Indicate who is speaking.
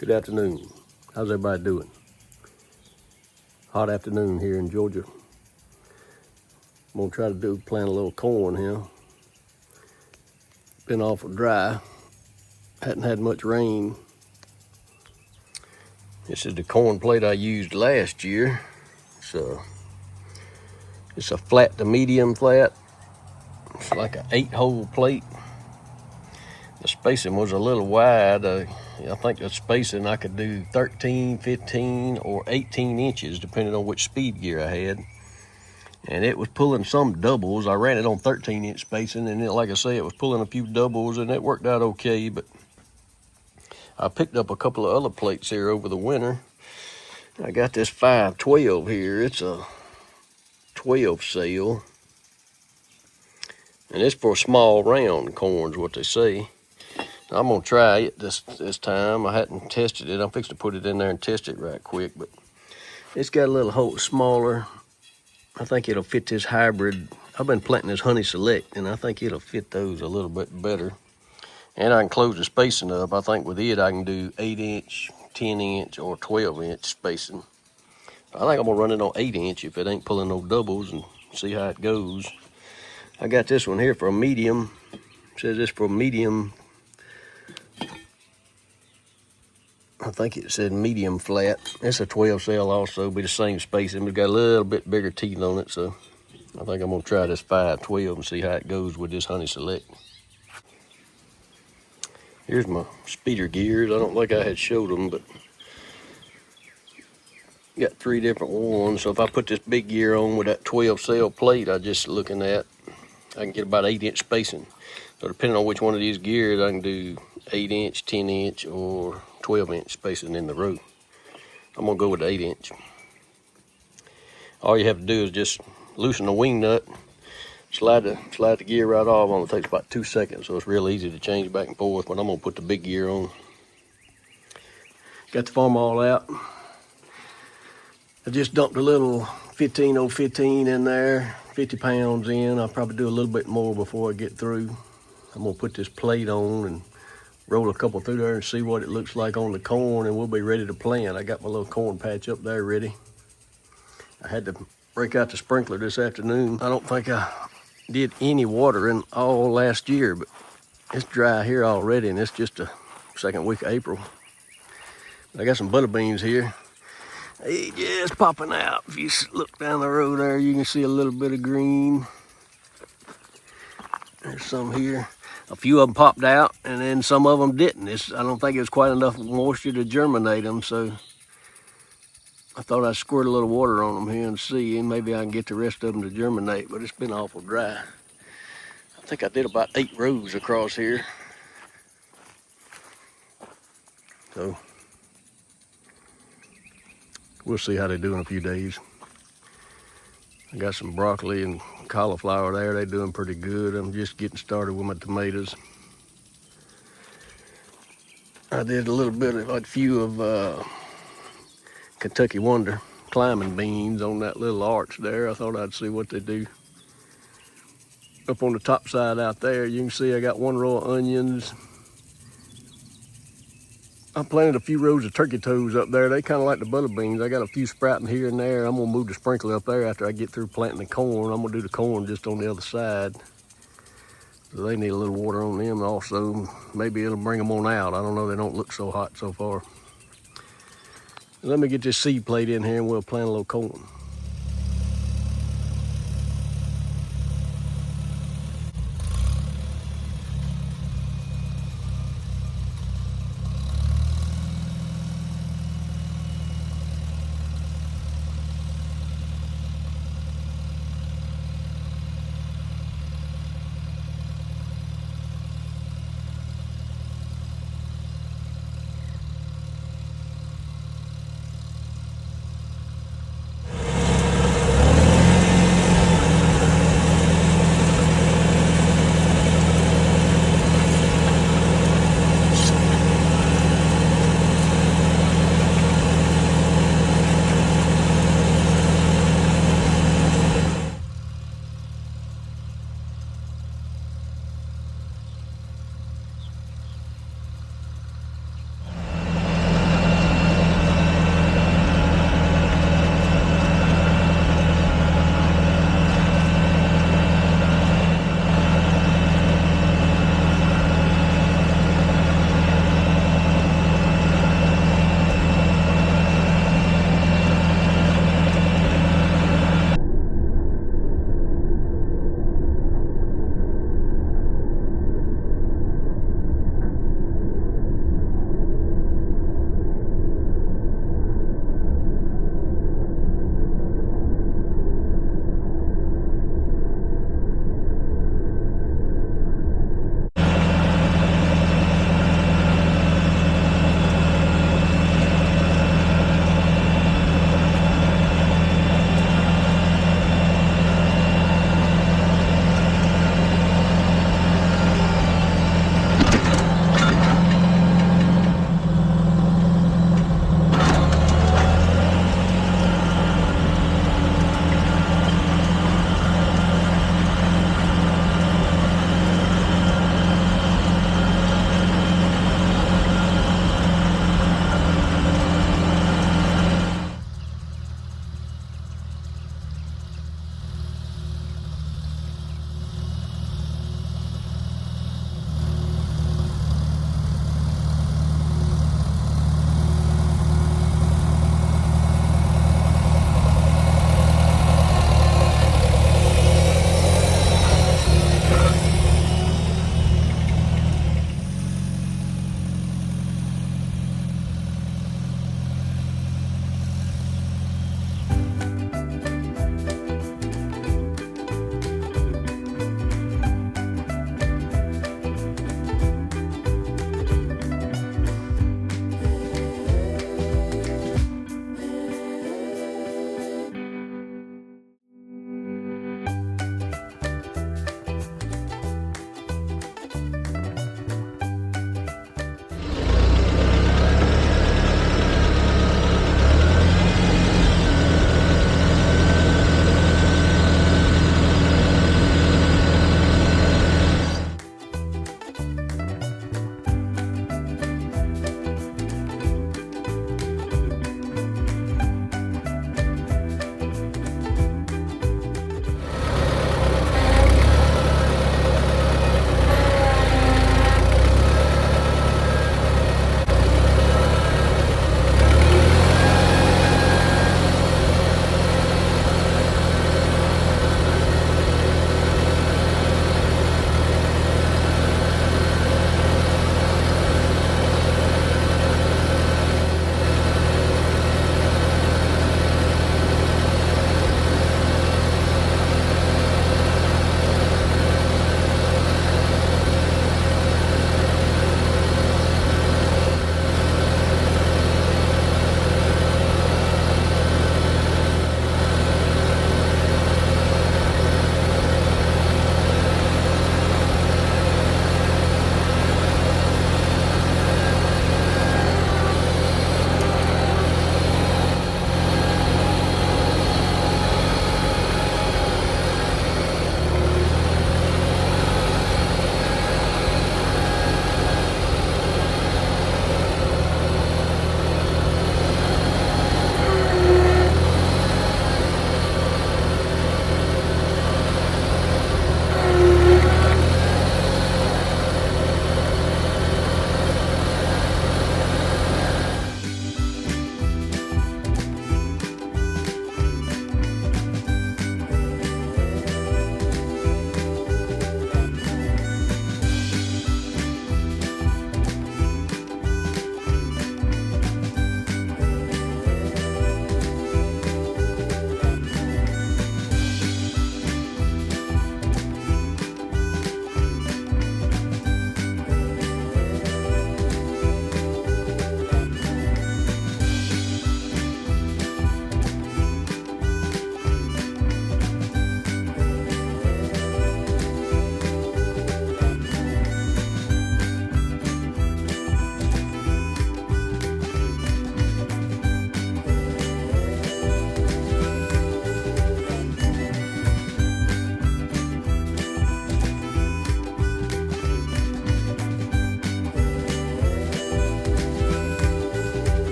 Speaker 1: Good afternoon. How's everybody doing? Hot afternoon here in Georgia. I'm gonna try to plant a little corn here. Been awful dry. Hadn't had much rain. This is the corn plate I used last year. It's a flat to medium flat. It's like an 8-hole plate. The spacing was a little wide. I think the spacing I could do 13, 15, or 18 inches, depending on which speed gear I had. And it was pulling some doubles. I ran it on 13-inch spacing, and like I say, it was pulling a few doubles, and it worked out okay. But I picked up a couple of other plates here over the winter. I got this 512 here. It's a 12 cell, and it's for small round corns, what they say. I'm gonna try it this time. I hadn't tested it. I'm fixing to put it in there and test it right quick, but it's got a little hole smaller. I think it'll fit this hybrid. I've been planting this Honey Select, and I think it'll fit those a little bit better. And I can close the spacing up. I think with it, I can do 8-inch, 10-inch, or 12-inch spacing. I think I'm gonna run it on 8-inch if it ain't pulling no doubles and see how it goes. I got this one here for a medium. It says it's for medium. I think it said medium flat. It's a 12 cell also, be the same spacing, but it's got a little bit bigger teeth on it, so I think I'm gonna try this 512 and see how it goes with this Honey Select. Here's my speeder gears. I don't think I had showed them, but got 3 different ones. So if I put this big gear on with that 12 cell plate I just looking at, I can get about 8-inch spacing. So depending on which one of these gears, I can do 8-inch, 10-inch, or 12-inch spacing in the row. I'm gonna go with the 8-inch. All you have to do is just loosen the wing nut, slide the gear right off. Only takes about 2 seconds, so it's real easy to change back and forth. But I'm gonna put the big gear on. Got the Farmall out. I just dumped a little 15 in there, 50 pounds in. I'll probably do a little bit more before I get through. I'm gonna put this plate on and roll a couple through there and see what it looks like on the corn, and we'll be ready to plant. I got my little corn patch up there ready. I had to break out the sprinkler this afternoon. I don't think I did any watering all last year, but it's dry here already, and it's just the second week of April. I got some butter beans here. They just popping out. If you look down the road there, you can see a little bit of green. There's some here. A few of them popped out, and then some of them didn't. I don't think it was quite enough moisture to germinate them, so I thought I'd squirt a little water on them here and see, and maybe I can get the rest of them to germinate, but it's been awful dry. I think I did about 8 rows across here. So we'll see how they do in a few days. I got some broccoli and cauliflower there. They're doing pretty good. I'm just getting started with my tomatoes. I did a few of Kentucky Wonder climbing beans on that little arch there. I thought I'd see what they do. Up on the top side out there, you can see I got 1 row of onions. I planted a few rows of turkey toes up there. They kind of like the butter beans. I got a few sprouting here and there. I'm gonna move the sprinkler up there after I get through planting the corn. I'm gonna do the corn just on the other side. So they need a little water on them also. Maybe it'll bring them on out. I don't know, they don't look so hot so far. Let me get this seed plate in here and we'll plant a little corn.